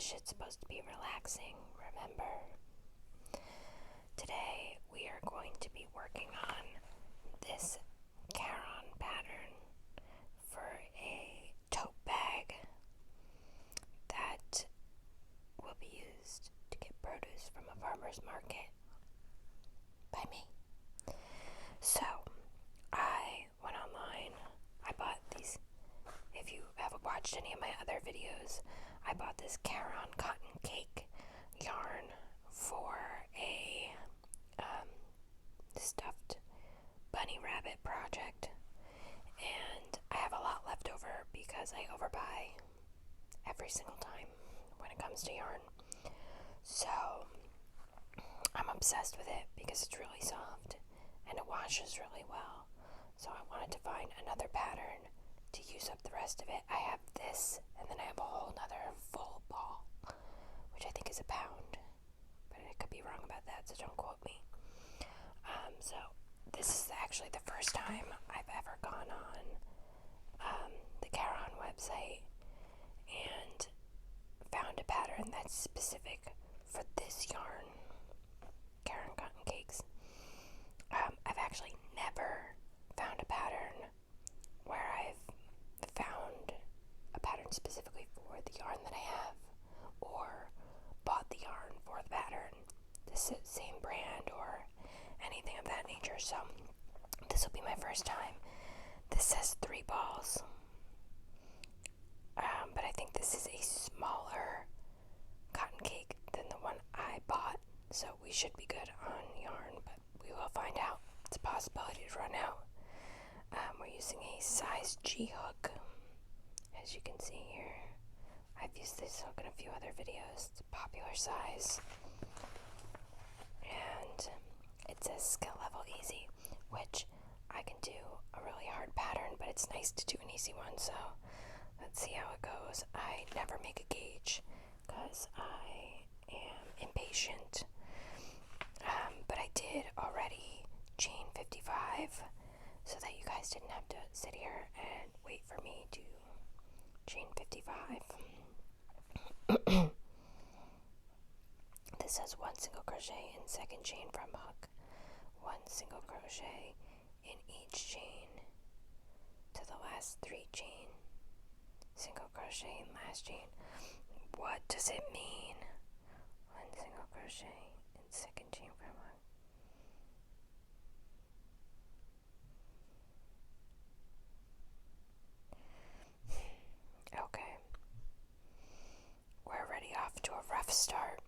this shit's supposed to be relaxing, remember? Today we are going to be working on this Caron pattern for a tote bag that will be used to get produce from a farmer's market by me. So, I went online, I bought these. If you haven't watched any of my other videos, I bought this Caron Cotton Cake yarn for a stuffed bunny rabbit project, and I have a lot left over because I overbuy every single time when it comes to yarn. So I'm obsessed with it because it's really soft and it washes really well. So I wanted to find another pattern to use up the rest of it. I have this, and then I have a whole nother full ball, which I think is a pound, but I could be wrong about that, so don't quote me. So this is actually the first time I've ever gone on the Caron website and found a pattern that's specific for this yarn, Caron Cotton Cakes. I've actually never found a pattern where I've found a pattern specifically for the yarn that I have, or bought the yarn for the pattern, the same brand or anything of that nature. So this will be my first time. This says 3 balls, but I think this is a smaller cotton cake than the one I bought, so we should be good on yarn, but we will find out. It's a possibility to run out. We're using a size G hook, as you can see here. I've used this hook in a few other videos. It's a popular size, and it says skill level easy, which I can do a really hard pattern, but it's nice to do an easy one, so let's see how it goes. I never make a gauge because I am impatient, but I did already chain 55 so that you guys didn't have to sit here and wait for me to chain 55. This says 1 single crochet in second chain from hook, 1 single crochet in each chain to the last 3 chain, single crochet in last chain. What does it mean? 1 single crochet in second chain from hook. Okay, we're already off to a rough start.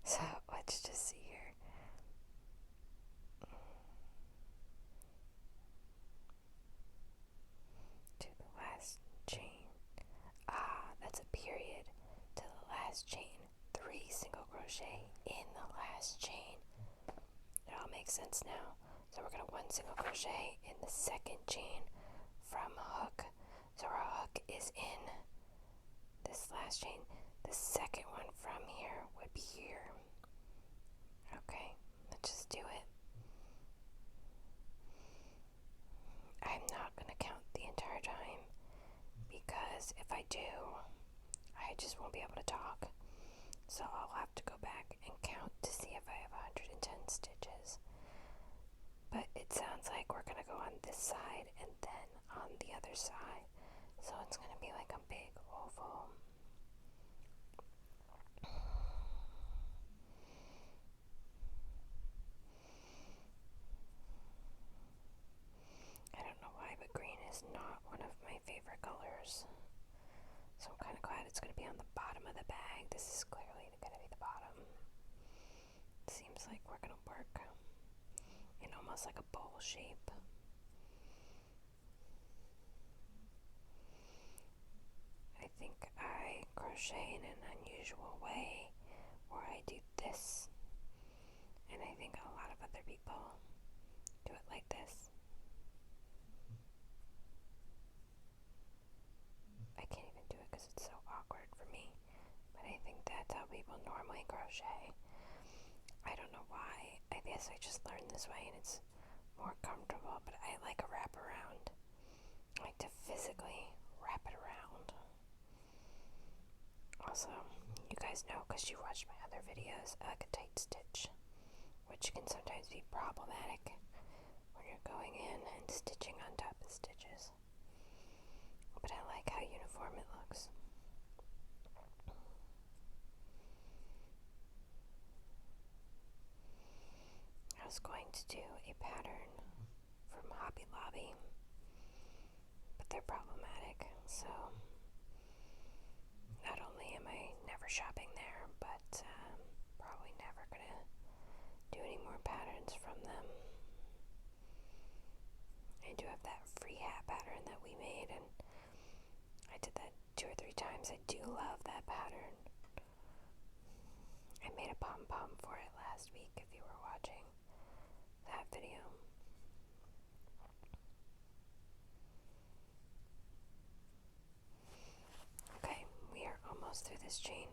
So let's just see here. To the last chain. That's a period. To the last chain. 3 single crochet in the last chain. It all makes sense now. So we're going to 1 single crochet in the second chain from hook. So our hook is in this last chain. The second one from here would be here. Okay, let's just do it. I'm not going to count the entire time because if I do, I just won't be able to talk. So I'll have to go back and count to see if I have 110 stitches. But it sounds like we're going to go on this side and then on the other side. So it's going to be like a big oval. I don't know why, but green is not one of my favorite colors. So I'm kind of glad it's going to be on the bottom of the bag. This is clearly going to be the bottom. It seems like we're going to work in almost like a bowl shape. I think I crochet in an unusual way where I do this, and I think a lot of other people do it like this. I can't even do it because it's so awkward for me, but I think that's how people normally crochet. I don't know why. I guess I just learned this way and it's more comfortable, but I like a wraparound. I like to physically wrap it around. guys know because you watched my other videos, a tight stitch, which can sometimes be problematic when you're going in and stitching on top of stitches. But I like how uniform it looks. I was going to do a pattern from Hobby Lobby, but they're problematic, so not only am I never shopping there, but probably never gonna do any more patterns from them. I do have that free hat pattern that we made, and I did that 2 or 3 times. I do love that pattern. I made a pom-pom for it last week if you were watching that video. Okay, we are almost through this chain.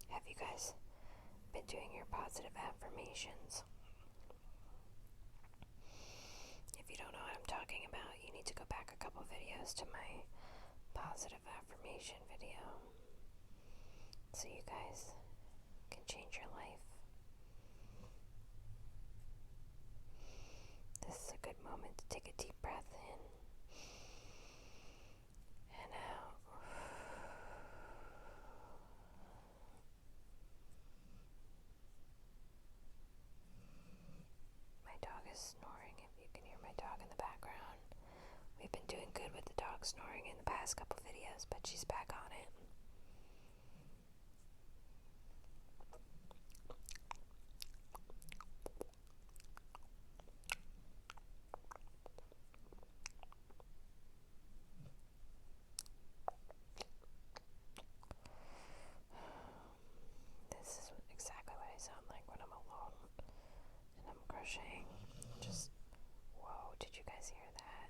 Have you guys been doing your positive affirmations? If you don't know what I'm talking about, you need to go back a couple videos to my positive affirmation video so you guys can change your life. This is a good moment to take a deep breath in and out. My dog is snoring, if you can hear my dog in the background. We've been doing good with the dog snoring in the past couple videos, but she's back on it. This is exactly what I sound like when I'm alone and I'm crocheting. Just, whoa, did you guys hear that?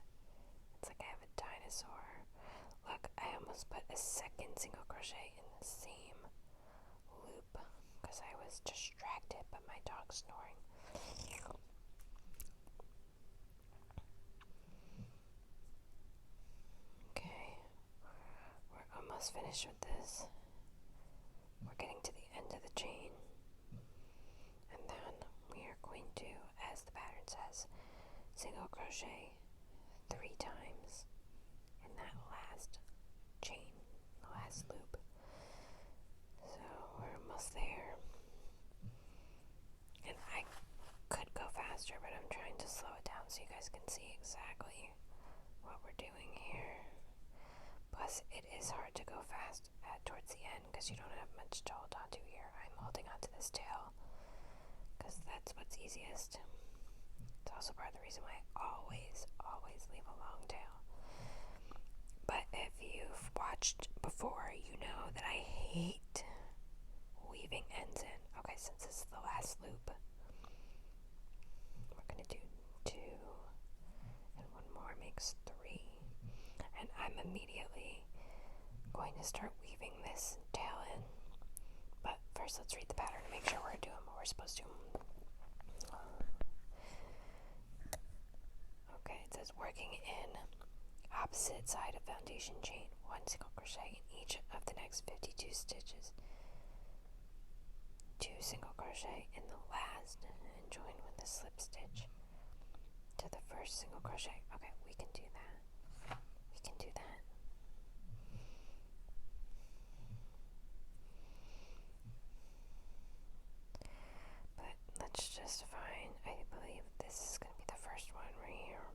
It's like I have a dinosaur. Look, I almost put a second single crochet in the same loop because I was distracted by my dog snoring. Okay, we're almost finished with this. We're getting to the end of the chain, and then we are going to, as the pattern says, single crochet 3 times in that last chain, the last loop. So we're almost there, and I could go faster, but I'm trying to slow it down so you guys can see exactly what we're doing here. Plus, it is hard to go fast towards the end because you don't have much to hold on to here. I'm holding on to this tail because that's what's easiest. It's also part of the reason why I always leave a long tail. But if you've watched before, you know that I hate weaving ends in. Okay, since this is the last loop, we're going to do 2, and 1 more makes 3. And I'm immediately going to start weaving this tail in. But first, let's read the pattern to make sure we're doing what we're supposed to. Okay, it says working in opposite side of foundation chain, 1 single crochet in each of the next 52 stitches, 2 single crochet in the last, and join with the slip stitch to the first single crochet. Okay, we can do that. We can do that. But let's just find, I believe this is going to be the first one right here.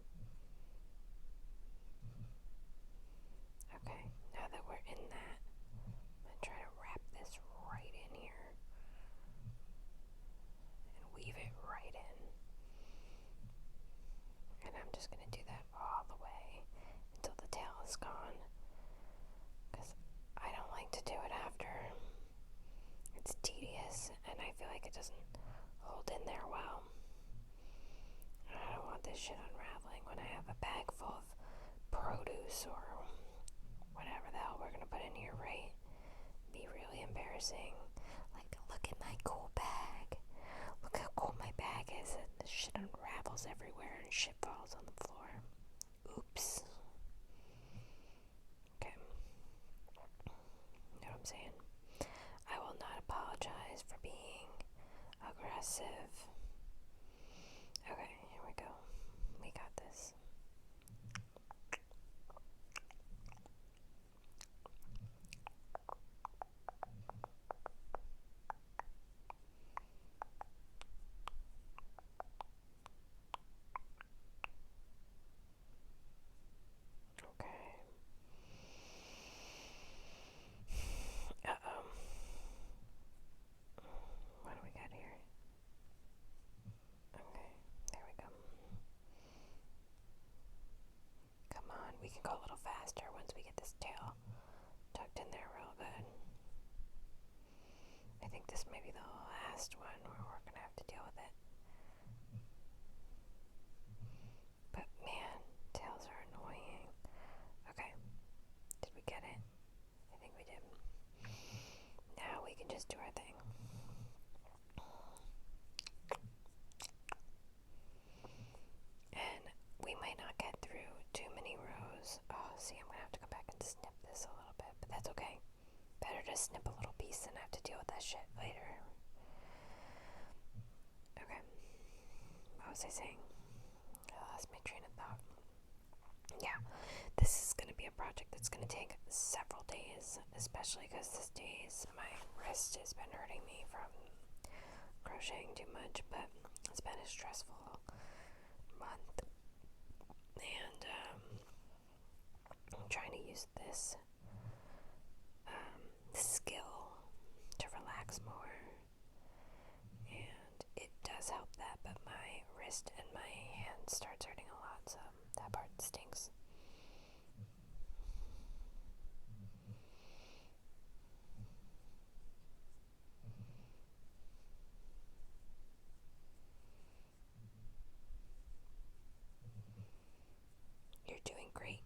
Okay, now that we're in that, I'm going to try to wrap this right in here and weave it right in. And I'm just going to do that all the way until the tail is gone, because I don't like to do it after. It's tedious and I feel like it doesn't hold in there well. I don't want this shit unraveling when I have a bag full of produce or whatever the hell we're gonna put in here, right? Be really embarrassing. Like, look at my cool bag. Look how cool my bag is. And this shit unravels everywhere and shit falls on the floor. Oops. Okay. Know what I'm saying? I will not apologize for being aggressive. Okay, here we go. We got this. Okay. Uh-oh. What do we got here? Okay, there we go. Come on, we can go a little faster once we get this tail tucked in there real good. I think this may be the last one where we're gonna have to deal with it. But man, tails are annoying. Okay, did we get it? I think we did. Now we can just do our thing. And we might not get through too many rows. Oh, see, I'm gonna have to go back and snip this a little bit, but that's okay. Better to snip a little piece than have to deal with that shit later. Okay. What was I saying? I lost my train of thought. Yeah, this is gonna be a project that's gonna take several days, especially because these days my wrist has been hurting me from crocheting too much, but it's been a stressful month. And I'm trying to use this skill to relax more, and it does help that, but my wrist and my hand starts hurting a lot, so that part stinks. You're doing great,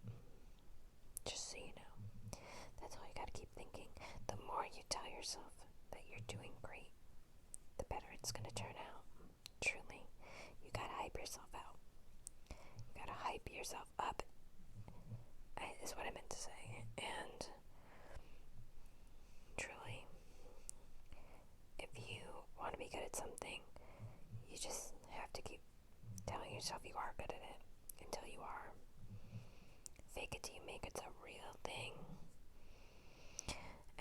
just so you know. That's all you gotta keep thinking. The more you tell yourself that you're doing great, the better it's gonna turn out. Truly, you gotta hype yourself out. You gotta hype yourself up, is what I meant to say. And truly, if you want to be good at something, you just have to keep telling yourself you are good at it until you are. Fake it till you make it's a real thing.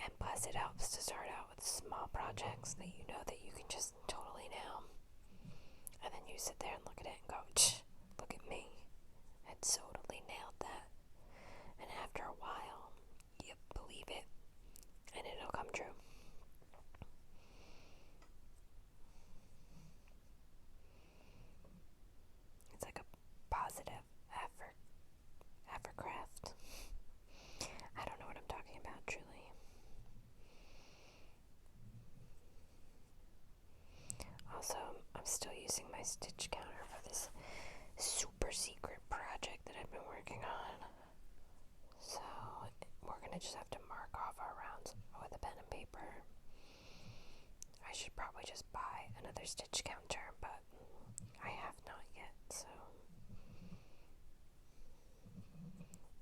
And plus, it helps to start out with small projects that you know that you can just totally nail. And then you sit there and look at it and go, look at me. I totally nailed that. And after a while, you believe it, and it'll come true. It's like a positive craft. I don't know what I'm talking about, truly. Also, I'm still using my stitch counter for this super secret project that I've been working on. So, we're gonna just have to mark off our rounds with a pen and paper. I should probably just buy another stitch counter, but I have not yet, so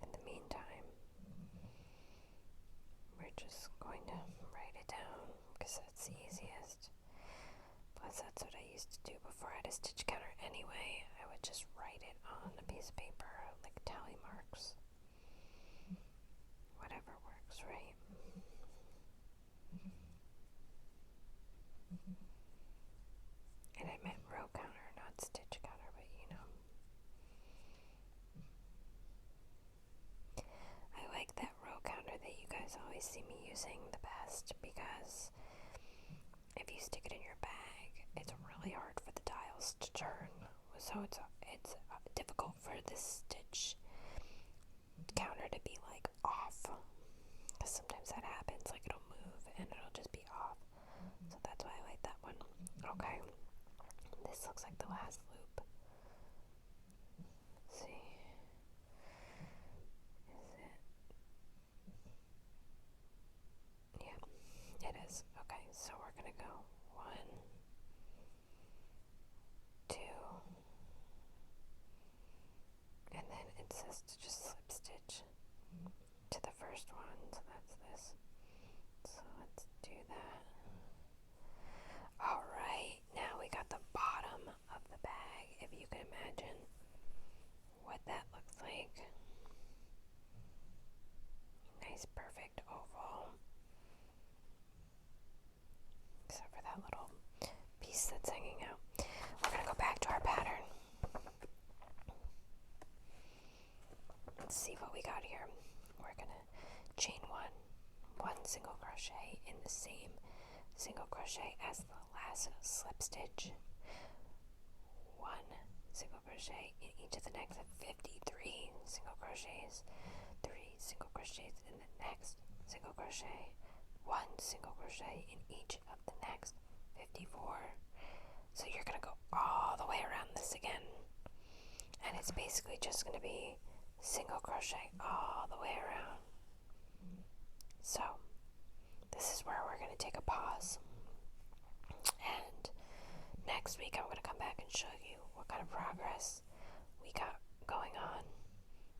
in the meantime, we're just going to write it down because that's the easiest. Plus, that's what I used to do before I had a stitch counter anyway. I would just write it on a piece of paper, like tally marks. Whatever works, right? And I meant row counter, not stitch counter, but you know. I like that row counter that you guys always see me using the best, because if you stick it in your bag, it's really hard for the dials to turn. So it's difficult for this stitch counter to be like off, because sometimes that happens, like it'll move and it'll just be off. So that's why I like that one. Okay, this looks like the last loop. Let's see, is it? Yeah, it is. Okay, so we're gonna go 1, 2, and then it says first one, so that's this. So let's do that. Alright, now we got the bottom of the bag, if you can imagine what that looks like. Nice, perfect oval. Except for that little piece that's hanging out. We're going to go back to our pattern. Let's see what we got here. We're going to chain one single crochet in the same single crochet as the last slip stitch. One single crochet in each of the next 53 single crochets. 3 single crochets in the next single crochet. 1 single crochet in each of the next 54. So you're going to go all the way around this again. And it's basically just going to be single crochet all the way around. So this is where we're going to take a pause. And next week I'm going to come back and show you what kind of progress we got going on.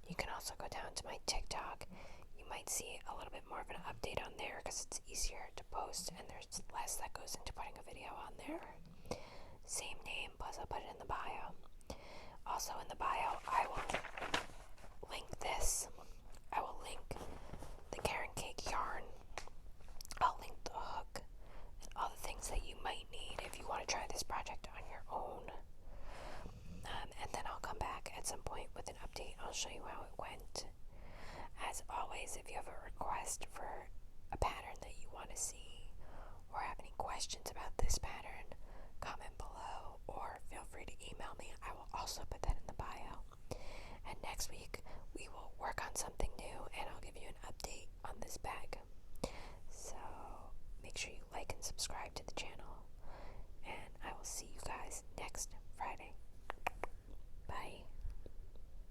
You can also go down to my TikTok. You might see a little bit more of an update on there because it's easier to post and there's less that goes into putting a video on there. Same name, plus I'll put it in the bio. Also in the bio, I will link this. I will link the Caron Cake yarn. I'll link the hook and all the things that you might need if you want to try this project on your own. And then I'll come back at some point with an update. I'll show you how it went. As always, if you have a request for a pattern that you want to see or have any questions about this pattern, comment below or feel free to email me. I will also put that in the bio. And next week we will work on something new and I'll give you an update on this bag. So make sure you like and subscribe to the channel.